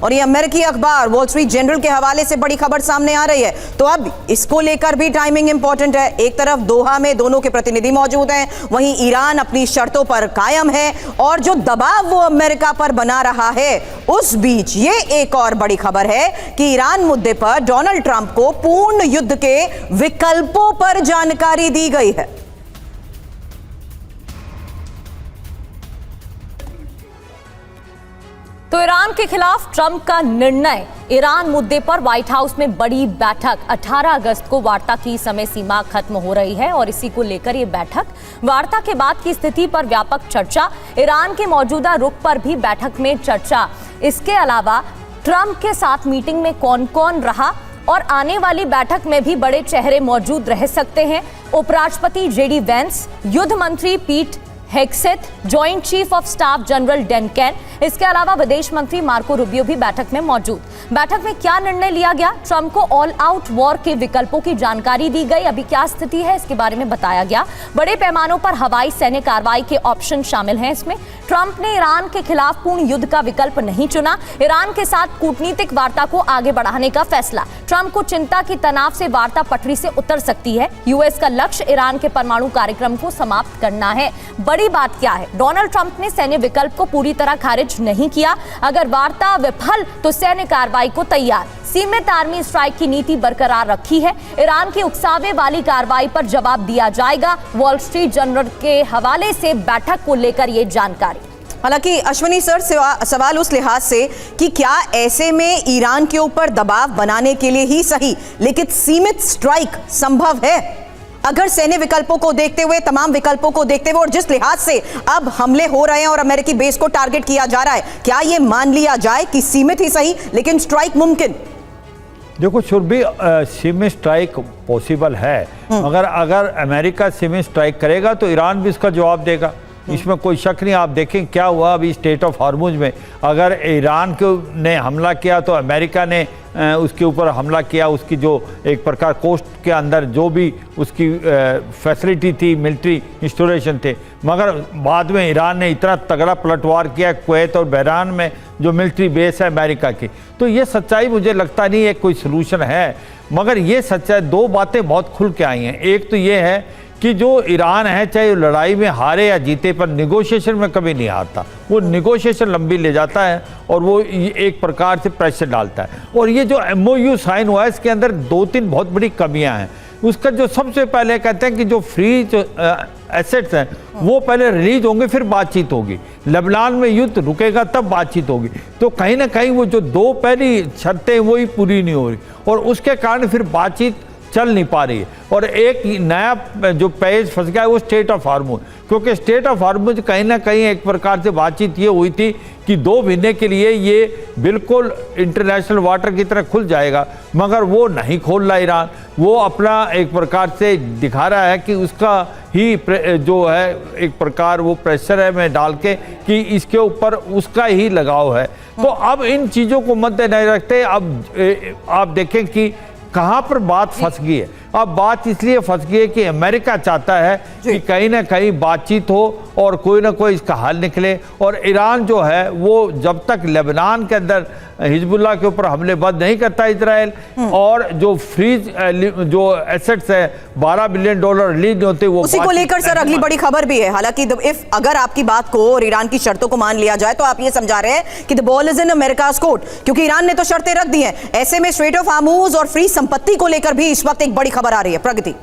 और ये अमेरिकी अखबार वॉल स्ट्रीट जर्नल के हवाले से बड़ी खबर सामने आ रही है। तो अब इसको लेकर भी टाइमिंग इंपॉर्टेंट है। एक तरफ दोहा में दोनों के प्रतिनिधि मौजूद हैं, वहीं ईरान अपनी शर्तों पर कायम है और जो दबाव वो अमेरिका पर बना रहा है, उस बीच ये एक और बड़ी खबर है कि ईरान मुद्दे पर डोनाल्ड ट्रंप को पूर्ण युद्ध के विकल्पों पर जानकारी दी गई है। तो ईरान के खिलाफ ट्रंप का निर्णय। ईरान मुद्दे पर व्हाइट हाउस में बड़ी बैठक। 18 अगस्त को वार्ता की समय सीमा खत्म हो रही है और इसी को लेकर ये बैठक, वार्ता के बाद की स्थिति पर व्यापक चर्चा, ईरान के मौजूदा रुख पर भी बैठक में चर्चा। इसके अलावा ट्रंप के साथ मीटिंग में कौन कौन रहा और आने वाली बैठक में भी बड़े चेहरे मौजूद रह सकते हैं। उपराष्ट्रपति जेडी वेंस, युद्ध मंत्री Pete Hegseth, joint chief of staff general Dan Caine, इसके अलावा विदेश मंत्री मार्को रूबियो भी बैठक में मौजूद। बैठक में क्या निर्णय लिया गया? ट्रंप को ऑल आउट वॉर के विकल्पों की जानकारी दी गई। अभी क्या स्थिति है इसके बारे में बताया गया। बड़े पैमानों पर हवाई सैन्य कार्रवाई के ऑप्शन शामिल हैं इसमें। ट्रंप ने ईरान के खिलाफ पूर्ण युद्ध का विकल्प नहीं चुना। ईरान के साथ कूटनीतिक वार्ता को आगे बढ़ाने का फैसला। ट्रंप को चिंता की तनाव से वार्ता पटरी से उतर सकती है। यूएस का लक्ष्य ईरान के परमाणु कार्यक्रम को समाप्त करना है। बड़ी बात क्या है? डोनाल्ड ट्रंप ने सैन्य विकल्प को पूरी तरह खारिज नहीं किया। अगर वार्ता विफल तो सैन्य कार्रवाई को तैयार। सीमित आर्मी स्ट्राइक की नीति बरकरार रखी है। ईरान की उकसावे वाली कार्रवाई पर जवाब दिया जाएगा। वॉल स्ट्रीट जर्नल के हवाले से बैठक को लेकर ये जानकारी। हालांकि अश्विनी सर, सवाल उस लिहाज से कि क्या ऐसे में ईरान के ऊपर दबाव बनाने के लिए ही सही, लेकिन सीमित स्ट्राइक संभव है अगर सैन्य विकल्पों को देखते हुए, तमाम विकल्पों को देखते हुए और जिस लिहाज से अब हमले हो रहे हैं और अमेरिकी बेस को टारगेट किया जा रहा है, क्या यह मान लिया जाए कि सीमित ही सही लेकिन स्ट्राइक मुमकिन? देखो सुरभि, सीमित स्ट्राइक पॉसिबल है, मगर अगर अमेरिका सीमित स्ट्राइक करेगा तो ईरान भी इसका जवाब देगा, इसमें कोई शक नहीं। आप देखें क्या हुआ अभी स्टेट ऑफ हॉर्मुज में। अगर ईरान ने हमला किया तो अमेरिका ने उसके ऊपर हमला किया। उसकी जो एक प्रकार कोस्ट के अंदर जो भी उसकी फैसिलिटी थी, मिलिट्री इंस्टॉलेशन थे, मगर बाद में ईरान ने इतना तगड़ा पलटवार किया कुवैत और बहरान में जो मिलिट्री बेस है अमेरिका की। तो ये सच्चाई मुझे लगता नहीं है कोई सलूशन है, मगर ये सच्चाई, दो बातें बहुत खुल के आई हैं। एक तो ये है कि जो ईरान है, चाहे लड़ाई में हारे या जीते, पर निगोशिएशन में कभी नहीं हारता। वो निगोशिएशन लंबी ले जाता है और वो एक प्रकार से प्रेशर डालता है। और ये जो MOU साइन हुआ है, इसके अंदर 2-3 बहुत बड़ी कमियां हैं। उसका जो सबसे पहले कहते हैं कि जो फ्री एसेट्स हैं वो पहले रिलीज होंगे, फिर बातचीत होगी। लेबनान में युद्ध रुकेगा तब बातचीत होगी। तो कहीं ना कहीं वो जो दो पहली शर्तें वही पूरी नहीं हो रही और उसके कारण फिर बातचीत चल नहीं पा रही है। और एक नया जो पेज फंस गया है वो स्टेट ऑफ हॉर्मुज, क्योंकि स्टेट ऑफ हॉर्मुज कहीं ना कहीं एक प्रकार से बातचीत ये हुई थी कि 2 महीने के लिए ये बिल्कुल इंटरनेशनल वाटर की तरह खुल जाएगा, मगर वो नहीं खोल रहा ईरान। वो अपना एक प्रकार से दिखा रहा है कि उसका ही जो है एक प्रकार वो प्रेशर है में डाल के कि इसके ऊपर उसका ही लगाव है। तो अब इन चीज़ों को मद्देनजर रखते अब आप देखें कि कहाँ पर बात फंस गई है। अब बात इसलिए फंस गई है कि अमेरिका चाहता है कि कहीं ना कहीं बातचीत हो और कोई ना कोई इसका हल निकले। और ईरान जो है वो जब तक लेबनान के अंदर हिजबुल्लाह के ऊपर हमले बंद नहीं करता इजराइल, और जो फ्रीज जो एसेट्स है $12 बिलियन रिलीज नहीं होते, वो उसी को लेकर सर अगली बड़ी खबर भी है। हालांकि अगर आपकी बात को और ईरान की शर्तों को मान लिया जाए तो आप ये समझा रहे हैं कि the ball is in America's court, क्योंकि ईरान ने तो शर्तें रख दी हैं। ऐसे में स्ट्रेट ऑफ हॉर्मुज और फ्री संपत्ति को लेकर भी इस वक्त एक बड़ी खबर आ रही है। प्रगति।